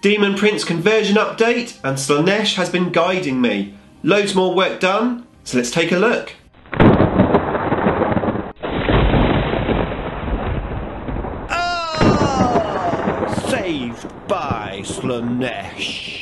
Daemon Prince Conversion update, and Slaanesh has been guiding me. Loads more work done, so let's take a look. Saved by Slaanesh.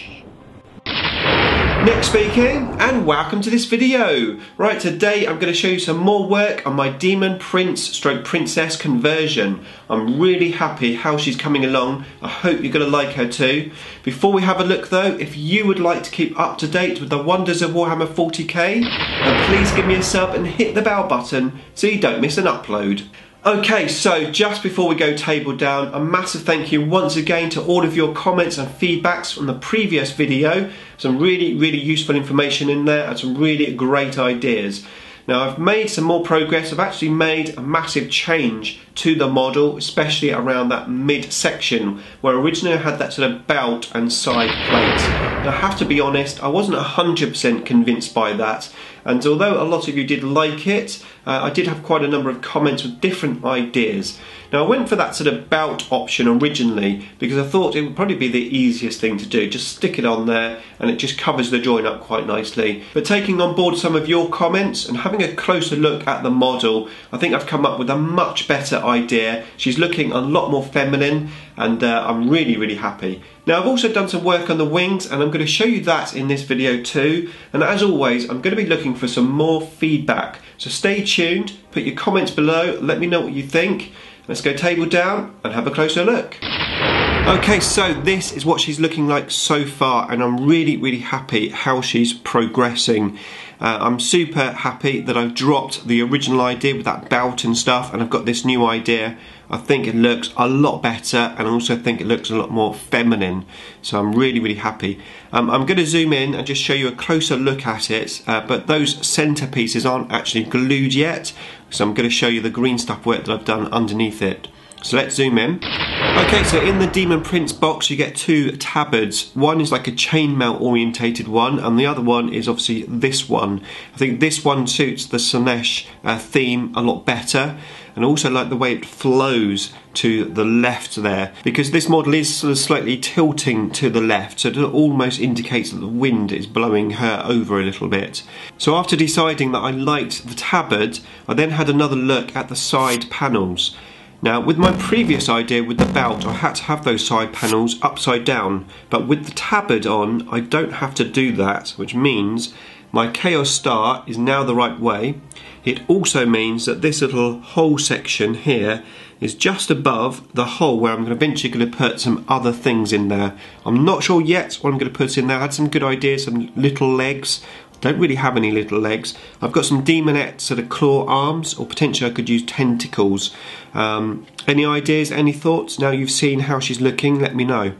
Nick speaking, and welcome to this video. Right, today I'm going to show you some more work on my Daemon Prince / Princess conversion. I'm really happy how she's coming along. I hope you're going to like her too. Before we have a look though, if you would like to keep up to date with the wonders of Warhammer 40k, then please give me a sub and hit the bell button so you don't miss an upload. Okay, so just before we go table down, a massive thank you once again to all of your comments and feedbacks from the previous video. Some really useful information in there and some really great ideas. Now I've made some more progress. I've actually made a massive change to the model, especially around that mid section where originally I had that sort of belt and side plates. Now, I have to be honest, I wasn't 100% convinced by that, and although a lot of you did like it, I did have quite a number of comments with different ideas. Now I went for that sort of belt option originally because I thought it would probably be the easiest thing to do. Just stick it on there and it just covers the join up quite nicely. But taking on board some of your comments and having a closer look at the model, I think I've come up with a much better idea. She's looking a lot more feminine, and I'm really happy. Now I've also done some work on the wings, and I'm going to show you that in this video too. And as always, I'm going to be looking for some more feedback. So stay tuned, put your comments below, let me know what you think. Let's go table down and have a closer look. Okay, so this is what she's looking like so far, and I'm really happy how she's progressing. I'm super happy that I've dropped the original idea with that belt and stuff, and I've got this new idea. I think it looks a lot better, and I also think it looks a lot more feminine. So I'm really happy. I'm going to zoom in and just show you a closer look at it, but those centre pieces aren't actually glued yet. So I'm going to show you the green stuff work that I've done underneath it. So let's zoom in. Okay, so in the Daemon Prince box you get two tabards. One is like a chainmail orientated one, and the other one is obviously this one. I think this one suits the Slaanesh theme a lot better, and also like the way it flows to the left there, because this model is sort of slightly tilting to the left, so it almost indicates that the wind is blowing her over a little bit. So after deciding that I liked the tabard, I then had another look at the side panels. Now with my previous idea with the belt, I had to have those side panels upside down, but with the tabard on I don't have to do that, which means my Chaos Star is now the right way. It also means that this little hole section here is just above the hole where I'm eventually going to put some other things in there. I'm not sure yet what I'm going to put in there. I had some good ideas, some little legs. Don't really have any little legs. I've got some demonette sort of claw arms, or potentially I could use tentacles. Any ideas, any thoughts? Now you've seen how she's looking, let me know.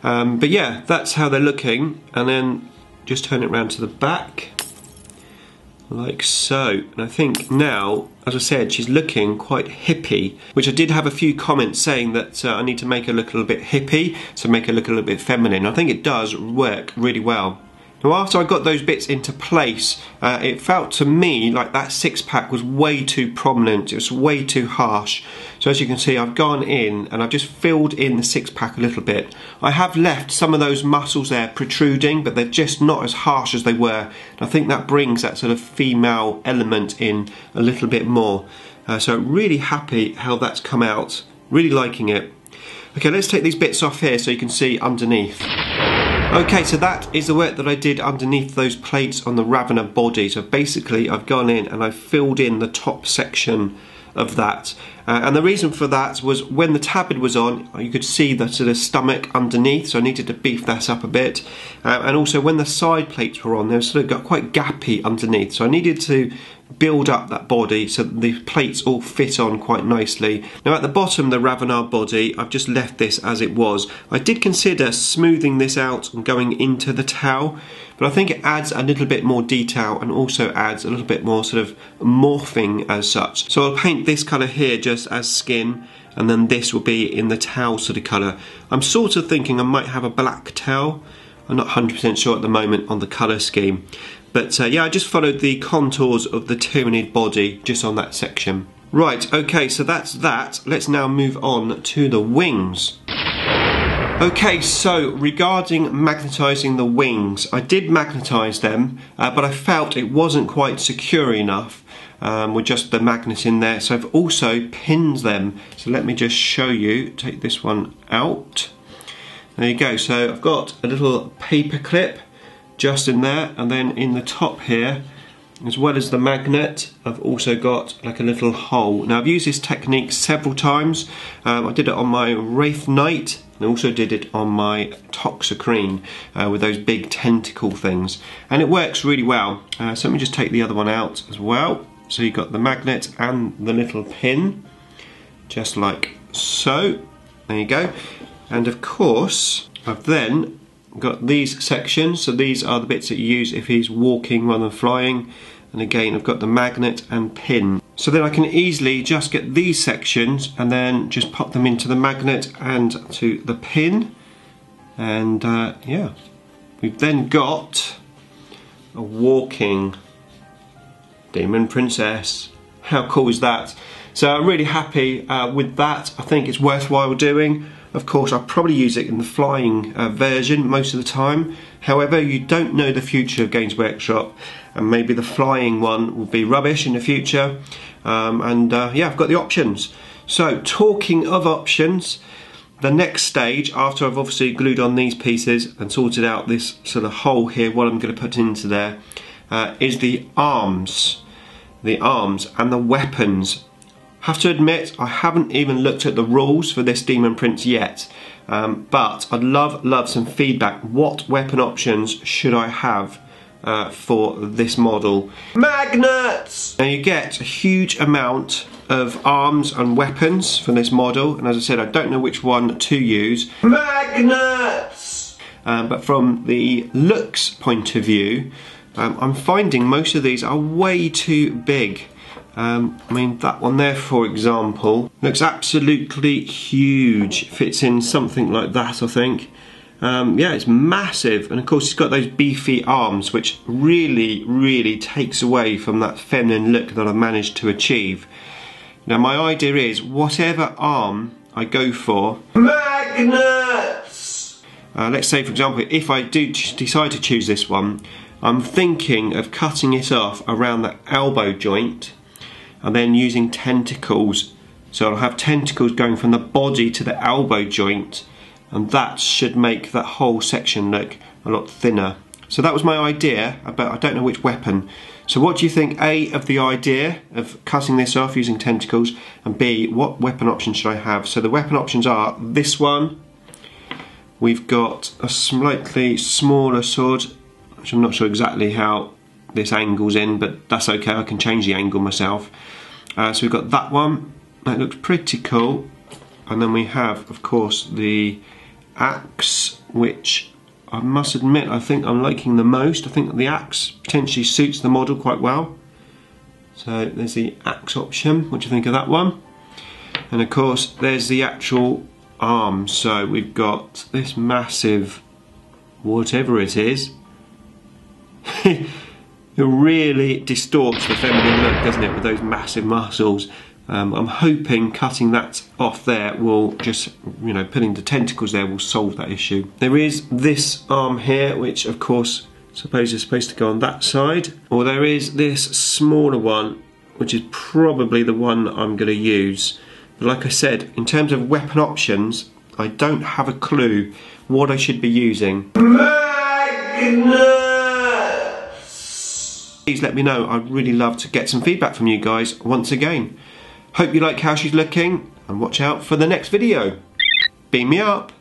But yeah, that's how they're looking, and then just turn it around to the back, like so. And I think now, as I said, she's looking quite hippie, which I did have a few comments saying that I need to make her look a little bit hippie, so make her look a little bit feminine. I think it does work really well. Now after I got those bits into place, it felt to me like that six-pack was way too prominent, it was way too harsh. So as you can see, I've gone in and I've just filled in the six-pack a little bit. I have left some of those muscles there protruding, but they're just not as harsh as they were. And I think that brings that sort of female element in a little bit more. So really happy how that's come out, really liking it. Okay, let's take these bits off here so you can see underneath. Okay, so that is the work that I did underneath those plates on the WARHAMMER body. So basically I've gone in and I've filled in the top section of that. And the reason for that was when the tabard was on, you could see the sort of stomach underneath, so I needed to beef that up a bit. And also when the side plates were on, they were sort of got quite gappy underneath, so I needed to build up that body so that the plates all fit on quite nicely. Now at the bottom, the WARHAMMER body, I've just left this as it was. I did consider smoothing this out and going into the towel, but I think it adds a little bit more detail and also adds a little bit more sort of morphing as such. So I'll paint this colour here just as skin, and then this will be in the towel sort of colour. I'm sort of thinking I might have a black towel. I'm not 100% sure at the moment on the colour scheme. But yeah, I just followed the contours of the Tyranid body just on that section. Right, okay, so that's that. Let's now move on to the wings. Okay, so regarding magnetising the wings, I did magnetise them, but I felt it wasn't quite secure enough with just the magnet in there, so I've also pinned them. So let me just show you, take this one out. There you go, so I've got a little paper clip just in there, and then in the top here, as well as the magnet, I've also got like a little hole. Now I've used this technique several times. I did it on my Wraith Knight, and also did it on my Toxicrene with those big tentacle things, and it works really well. So let me just take the other one out as well. So you've got the magnet and the little pin, just like so. There you go. And of course, I've then got these sections, so these are the bits that you use if he's walking rather than flying, and again I've got the magnet and pin, so then I can easily just get these sections and then just pop them into the magnet and to the pin, and yeah, we've then got a walking Demon Princess. How cool is that? So I'm really happy with that. I think it's worthwhile doing. Of course, I'll probably use it in the flying version most of the time. However, you don't know the future of Games Workshop, and maybe the flying one will be rubbish in the future. Yeah, I've got the options. So, talking of options, the next stage, after I've obviously glued on these pieces and sorted out this sort of hole here, what I'm going to put into there, is the arms. The arms and the weapons. Have to admit, I haven't even looked at the rules for this Demon Prince yet, but I'd love some feedback. What weapon options should I have for this model? Magnets! Now you get a huge amount of arms and weapons for this model, and as I said, I don't know which one to use. Magnets! But from the looks point of view, I'm finding most of these are way too big. I mean, that one there, for example, looks absolutely huge. Fits in something like that, I think. Yeah, it's massive, and of course it's got those beefy arms, which really takes away from that feminine look that I've managed to achieve. Now my idea is, whatever arm I go for, magnets! Let's say, for example, if I do decide to choose this one, I'm thinking of cutting it off around the elbow joint, and then using tentacles, so I'll have tentacles going from the body to the elbow joint, and that should make that whole section look a lot thinner. So that was my idea, but I don't know which weapon. So what do you think, A, of the idea of cutting this off using tentacles, and B, what weapon option should I have? So the weapon options are this one, we've got a slightly smaller sword, which I'm not sure exactly how this angle's in, but that's okay, I can change the angle myself. So we've got that one, that looks pretty cool, and then we have, of course, the axe, which I must admit I think I'm liking the most. I think the axe potentially suits the model quite well. So there's the axe option. What do you think of that one? And of course there's the actual arms. So we've got this massive, whatever it is. It really distorts the feminine look, doesn't it, with those massive muscles. I'm hoping cutting that off there will just, you know, putting the tentacles there will solve that issue. There is this arm here, which of course I suppose is supposed to go on that side. Or there is this smaller one, which is probably the one I'm going to use. But like I said, in terms of weapon options, I don't have a clue what I should be using. Please let me know. I'd really love to get some feedback from you guys once again. Hope you like how she's looking, and watch out for the next video. Beam me up.